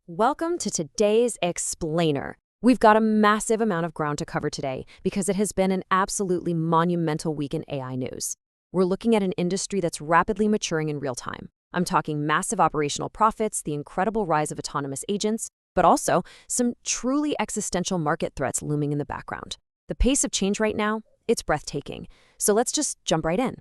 Welcome to today's Explainer. We've got a massive amount of ground to cover today because it has been an absolutely monumental week in AI news. We're looking at an industry that's rapidly maturing in real time. I'm talking massive operational profits, the incredible rise of autonomous agents, but also some truly existential market threats looming in the background. The pace of change right now, it's breathtaking. So let's just jump right in.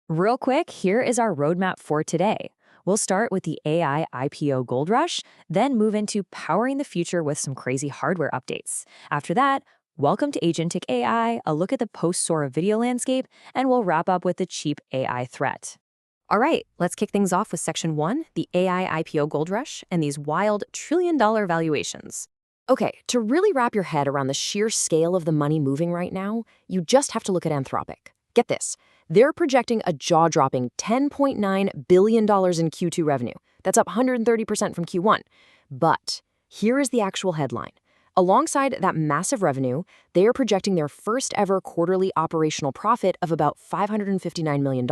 Real quick, here is our roadmap for today. We'll start with the AI IPO gold rush, then move into powering the future with some crazy hardware updates. After that, welcome to Agentic AI, a look at the post-Sora video landscape, and we'll wrap up with the cheap AI threat. All right, let's kick things off with Section 1, the AI IPO gold rush, and these wild trillion-dollar valuations. Okay, to really wrap your head around the sheer scale of the money moving right now, you just have to look at Anthropic. Get this. They're projecting a jaw-dropping $10.9 billion in Q2 revenue. That's up 130% from Q1. But here is the actual headline. Alongside that massive revenue, they are projecting their first ever quarterly operational profit of about $559 million.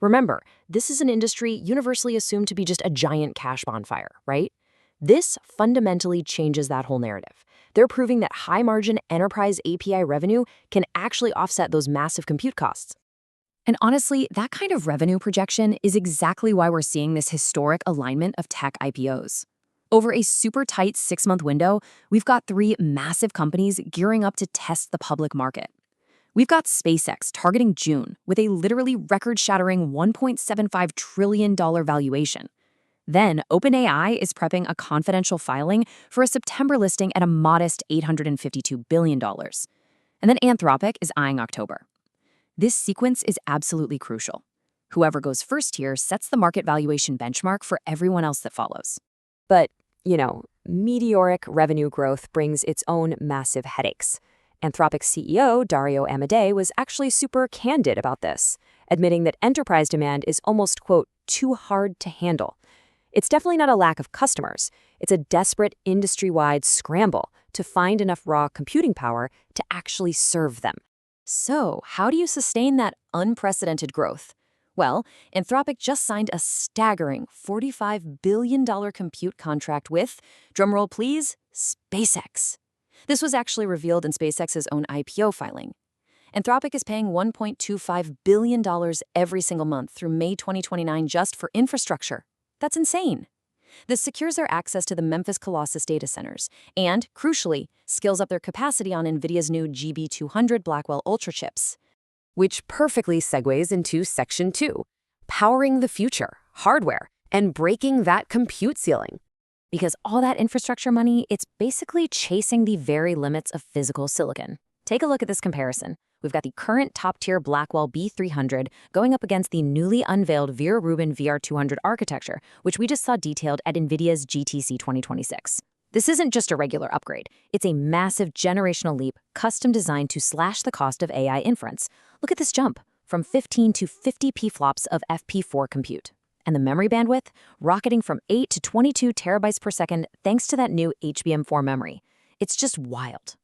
Remember, this is an industry universally assumed to be just a giant cash bonfire, right? This fundamentally changes that whole narrative. They're proving that high-margin enterprise API revenue can actually offset those massive compute costs. And honestly, that kind of revenue projection is exactly why we're seeing this historic alignment of tech IPOs. Over a super tight 6-month window, we've got 3 massive companies gearing up to test the public market. We've got SpaceX targeting June with a literally record-shattering $1.75 trillion valuation. Then, OpenAI is prepping a confidential filing for a September listing at a modest $852 billion. And then Anthropic is eyeing October. This sequence is absolutely crucial. Whoever goes first here sets the market valuation benchmark for everyone else that follows. But, meteoric revenue growth brings its own massive headaches. Anthropic's CEO, Dario Amodei, was actually super candid about this, admitting that enterprise demand is almost, quote, too hard to handle. It's definitely not a lack of customers. It's a desperate industry-wide scramble to find enough raw computing power to actually serve them. So, how do you sustain that unprecedented growth? Well, Anthropic just signed a staggering $45 billion compute contract with, drumroll please, SpaceX. This was actually revealed in SpaceX's own IPO filing. Anthropic is paying $1.25 billion every single month through May 2029 just for infrastructure. That's insane. This secures their access to the Memphis Colossus data centers and, crucially, scales up their capacity on NVIDIA's new GB200 Blackwell Ultra chips. Which perfectly segues into Section 2, powering the future, hardware, and breaking that compute ceiling. Because all that infrastructure money, it's basically chasing the very limits of physical silicon. Take a look at this comparison. We've got the current top-tier Blackwell B300 going up against the newly unveiled Vera Rubin VR200 architecture, which we just saw detailed at NVIDIA's GTC 2026. This isn't just a regular upgrade. It's a massive generational leap, custom designed to slash the cost of AI inference. Look at this jump, from 15 to 50 pflops of FP4 compute. And the memory bandwidth, rocketing from 8 to 22 terabytes per second thanks to that new HBM4 memory. It's just wild.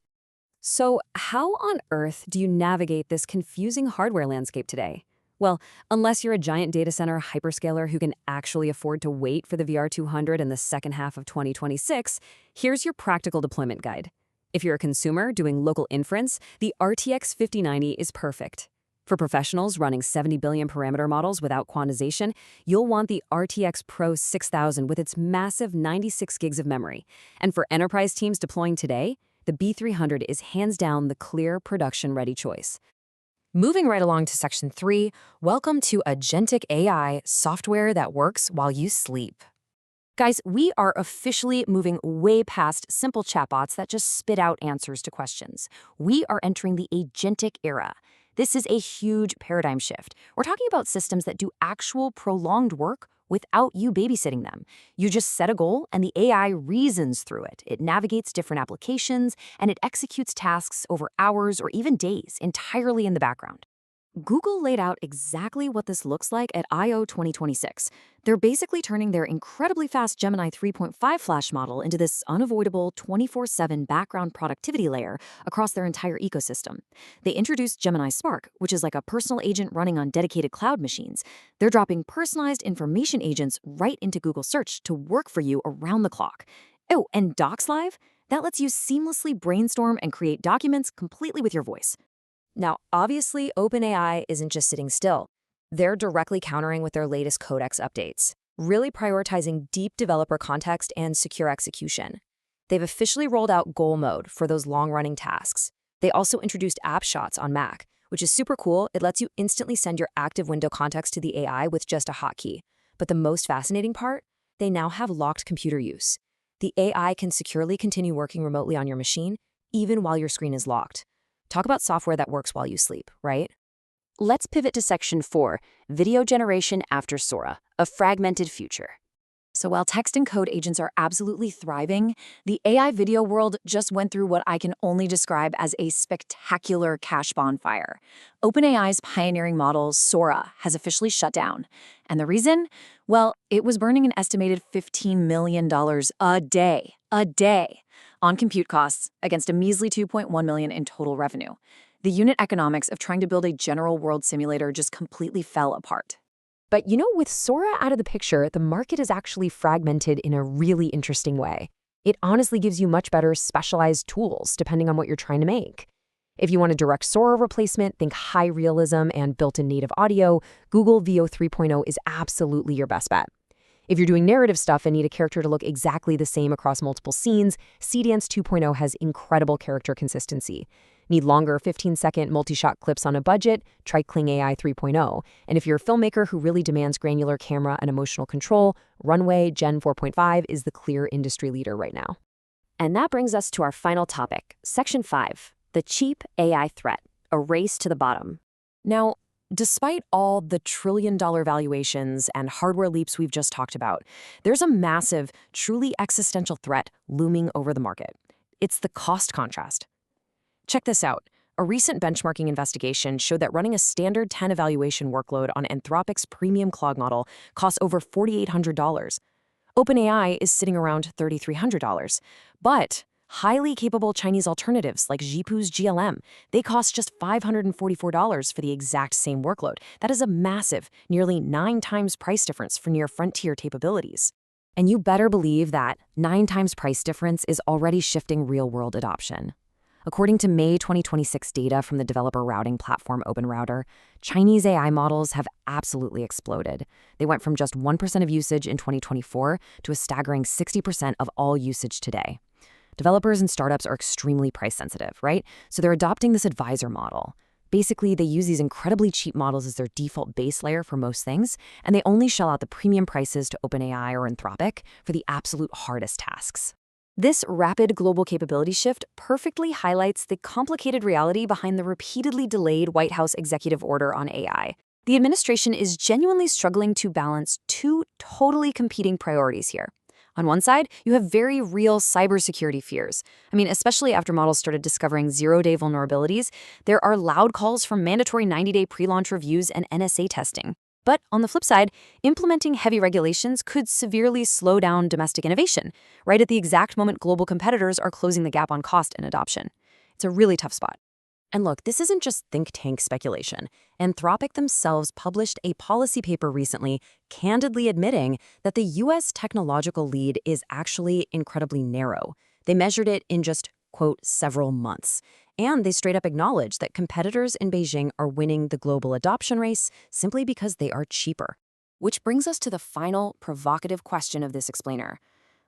So how on earth do you navigate this confusing hardware landscape today? Well, unless you're a giant data center hyperscaler who can actually afford to wait for the VR200 in the second half of 2026, here's your practical deployment guide. If you're a consumer doing local inference, the RTX 5090 is perfect. For professionals running 70 billion parameter models without quantization, you'll want the RTX Pro 6000 with its massive 96 gigs of memory. And for enterprise teams deploying today, the B300 is hands down the clear production-ready choice. Moving right along to Section 3, welcome to Agentic AI, software that works while you sleep. Guys, we are officially moving way past simple chatbots that just spit out answers to questions. We are entering the agentic era. This is a huge paradigm shift. We're talking about systems that do actual prolonged work without you babysitting them. You just set a goal and the AI reasons through it. It navigates different applications and it executes tasks over hours or even days entirely in the background. Google laid out exactly what this looks like at I/O 2026. They're basically turning their incredibly fast Gemini 3.5 flash model into this unavoidable 24/7 background productivity layer across their entire ecosystem. They introduced Gemini Spark, which is like a personal agent running on dedicated cloud machines. They're dropping personalized information agents right into Google Search to work for you around the clock. Oh, and Docs Live? That lets you seamlessly brainstorm and create documents completely with your voice. Now, obviously, OpenAI isn't just sitting still. They're directly countering with their latest codex updates, really prioritizing deep developer context and secure execution. They've officially rolled out goal mode for those long-running tasks. They also introduced app shots on Mac, which is super cool. It lets you instantly send your active window context to the AI with just a hotkey. But the most fascinating part? They now have locked computer use. The AI can securely continue working remotely on your machine, even while your screen is locked. Talk about software that works while you sleep, right? Let's pivot to Section 4, Video Generation After Sora, a Fragmented Future. So while text and code agents are absolutely thriving, the AI video world just went through what I can only describe as a spectacular cash bonfire. OpenAI's pioneering model, Sora, has officially shut down. And the reason? Well, it was burning an estimated $15 million a day, on compute costs against a measly $2.1 million in total revenue. The unit economics of trying to build a general world simulator just completely fell apart. But with Sora out of the picture, the market is actually fragmented in a really interesting way. It honestly gives you much better specialized tools depending on what you're trying to make. If you want a direct Sora replacement, think high realism and built-in native audio, Google Veo 3.0 is absolutely your best bet. If you're doing narrative stuff and need a character to look exactly the same across multiple scenes, Seedance 2.0 has incredible character consistency. Need longer 15-second multi-shot clips on a budget? Try Kling AI 3.0. And if you're a filmmaker who really demands granular camera and emotional control, Runway Gen-4.5 is the clear industry leader right now. And that brings us to our final topic, Section 5, the cheap AI threat, a race to the bottom. Now, despite all the trillion-dollar valuations and hardware leaps we've just talked about, there's a massive, truly existential threat looming over the market. It's the cost contrast. Check this out. A recent benchmarking investigation showed that running a standard 10 evaluation workload on Anthropic's premium Claude model costs over $4,800. OpenAI is sitting around $3,300. But highly capable Chinese alternatives like Zhipu's GLM, they cost just $544 for the exact same workload. That is a massive, nearly 9 times price difference for near frontier capabilities. And you better believe that 9 times price difference is already shifting real-world adoption. According to May 2026 data from the developer routing platform OpenRouter, Chinese AI models have absolutely exploded. They went from just 1% of usage in 2024 to a staggering 60% of all usage today. Developers and startups are extremely price sensitive, right? So they're adopting this advisor model. Basically, they use these incredibly cheap models as their default base layer for most things, and they only shell out the premium prices to OpenAI or Anthropic for the absolute hardest tasks. This rapid global capability shift perfectly highlights the complicated reality behind the repeatedly delayed White House executive order on AI. The administration is genuinely struggling to balance two totally competing priorities here. On one side, you have very real cybersecurity fears. Especially after models started discovering zero-day vulnerabilities, there are loud calls for mandatory 90-day pre-launch reviews and NSA testing. But on the flip side, implementing heavy regulations could severely slow down domestic innovation, right at the exact moment global competitors are closing the gap on cost and adoption. It's a really tough spot. And look, this isn't just think tank speculation. Anthropic themselves published a policy paper recently, candidly admitting that the U.S. technological lead is actually incredibly narrow. They measured it in just, quote, several months. And they straight up acknowledge that competitors in Beijing are winning the global adoption race simply because they are cheaper. Which brings us to the final provocative question of this explainer.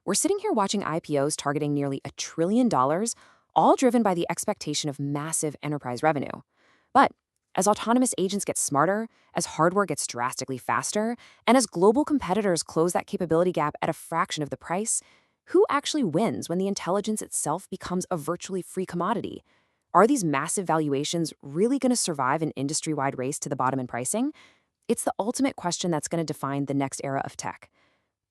We're sitting here watching IPOs targeting nearly $1 trillion, all driven by the expectation of massive enterprise revenue. But as autonomous agents get smarter, as hardware gets drastically faster, and as global competitors close that capability gap at a fraction of the price, who actually wins when the intelligence itself becomes a virtually free commodity? Are these massive valuations really going to survive an industry-wide race to the bottom in pricing? It's the ultimate question that's going to define the next era of tech.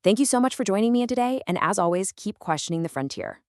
Thank you so much for joining me today, and as always, keep questioning the frontier.